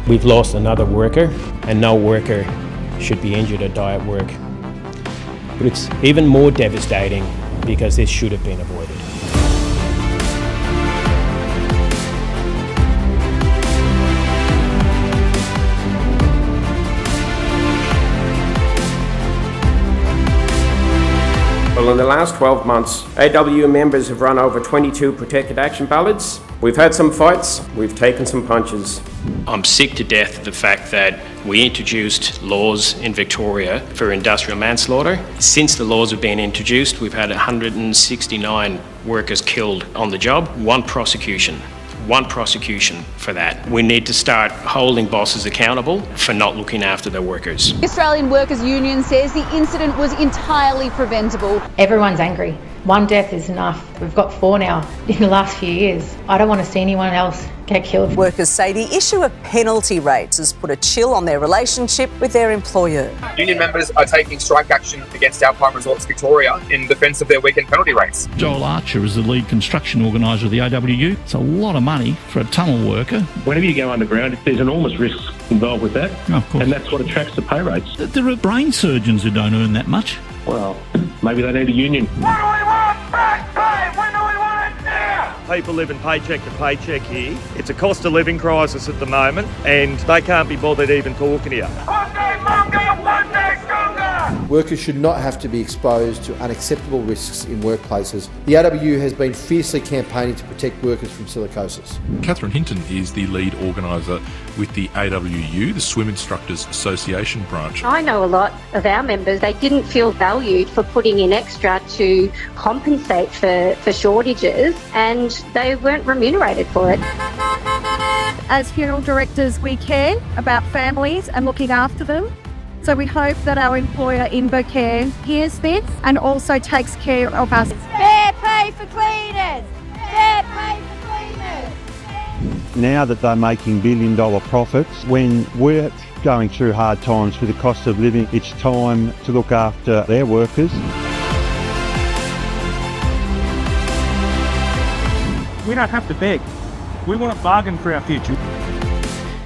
We've lost another worker, and no worker should be injured or die at work. But it's even more devastating because this should have been avoided. Well, in the last 12 months, AWU members have run over 22 protected action ballads. We've had some fights, we've taken some punches. I'm sick to death of the fact that we introduced laws in Victoria for industrial manslaughter. Since the laws have been introduced, we've had 169 workers killed on the job, one prosecution for that. We need to start holding bosses accountable for not looking after their workers. The Australian Workers Union says the incident was entirely preventable. Everyone's angry. One death is enough. We've got 4 now in the last few years. I don't want to see anyone else get killed. Workers say the issue of penalty rates has put a chill on their relationship with their employer. Union members are taking strike action against Alpine Resorts Victoria in defence of their weekend penalty rates. Joel Archer is the lead construction organiser of the AWU. It's a lot of money for a tunnel worker. Whenever you go underground, there's enormous risks involved with that. Oh, of course. And that's what attracts the pay rates. There are brain surgeons who don't earn that much. Well, maybe they need a union. What do we want? Back pay! When do we want it now? People living paycheck to paycheck here. It's a cost of living crisis at the moment, and they can't be bothered even talking to you. One day longer, one day stronger! Workers should not have to be exposed to unacceptable risks in workplaces. The AWU has been fiercely campaigning to protect workers from silicosis. Catherine Hinton is the lead organiser with the AWU, the Swim Instructors Association branch. I know a lot of our members, they didn't feel valued for putting in extra to compensate for shortages, and they weren't remunerated for it. As funeral directors, we care about families and looking after them. So we hope that our employer InvoCare hears this and also takes care of us. Fair pay for cleaners! Fair pay for cleaners! Now that they're making billion-dollar profits, when we're going through hard times with the cost of living, it's time to look after their workers. We don't have to beg. We want to bargain for our future.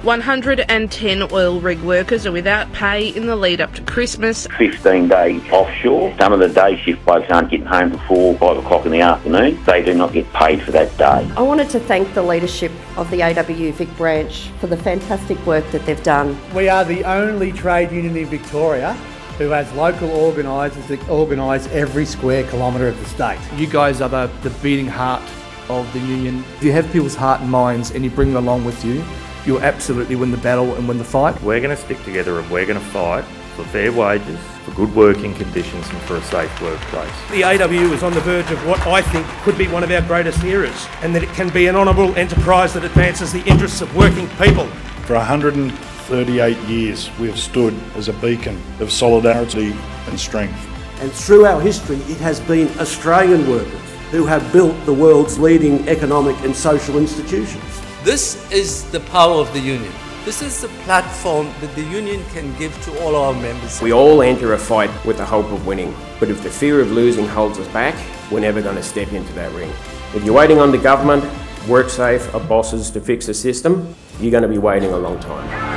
110 oil rig workers are without pay in the lead up to Christmas. 15 days offshore. Some of the day shift blokes aren't getting home before 5 o'clock in the afternoon. They do not get paid for that day. I wanted to thank the leadership of the AWU Vic branch for the fantastic work that they've done. We are the only trade union in Victoria who has local organisers that organise every square kilometre of the state. You guys are the beating heart of the union. If you have people's heart and minds and you bring them along with you, you'll absolutely win the battle and win the fight. We're going to stick together and we're going to fight for fair wages, for good working conditions and for a safe workplace. The AWU is on the verge of what I think could be one of our greatest eras, and that it can be an honourable enterprise that advances the interests of working people. For 138 years we have stood as a beacon of solidarity and strength. And through our history it has been Australian workers who have built the world's leading economic and social institutions. This is the power of the union. This is the platform that the union can give to all our members. We all enter a fight with the hope of winning, but if the fear of losing holds us back, we're never going to step into that ring. If you're waiting on the government, WorkSafe, or bosses to fix the system, you're going to be waiting a long time.